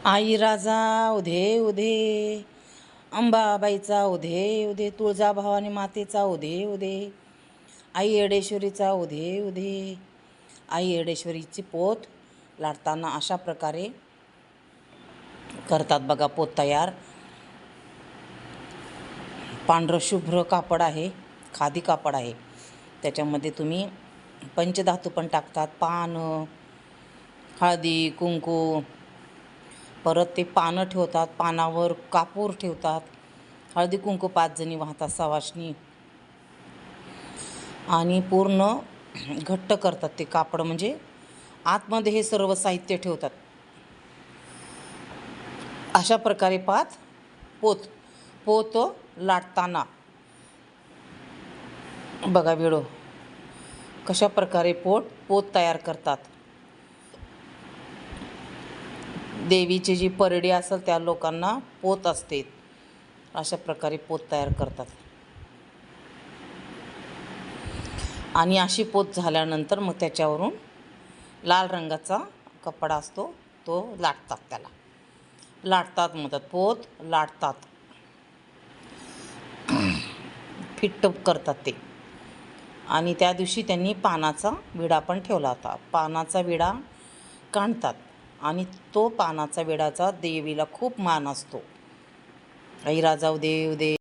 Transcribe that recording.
आई राजा उधे उधे, अंबाबाईचा उधे उधे, तुळजाभवानी मातेचा उधे उधे, आई येडेश्वरीचा उधे उधे. आई येडेश्वरीची पोत लाटताना अशा प्रकारे करतात बघा. पोत तयार. पांढरं शुभ्र कापड आहे, खादी कापड आहे. त्याच्यामध्ये तुम्ही पंचधातू पण टाकतात. पानं, हळदी, कुंकू, परत ते पानं ठेवतात, पानावर कापूर ठेवतात. हळदी कुंकू 5 जणी वाहतात सवाष्णी, आणि पूर्ण घट्ट करतात ते कापड. म्हणजे आतमध्ये हे सर्व साहित्य ठेवतात. अशा प्रकारे पोत लाटताना बघा व्हिडिओ कशा प्रकारे पोत तयार करतात. देवीची जी परडी असेल त्या लोकांना पोत असते. अशा प्रकारे पोत तयार करतात. आणि अशी पोत झाल्यानंतर मग त्याच्यावरून लाल रंगाचा कपडा असतो तो लाटतात. त्याला लाटतात म्हणतात, पोत लाटतात, फिट्ट करतात ते. आणि त्या दिवशी त्यांनी पानाचा विडा पण ठेवला होता. पानाचा विडा काढतात आणि तो पानाचा विडाचा देवीला खूप मान असतो. आई राजा उदे उदे.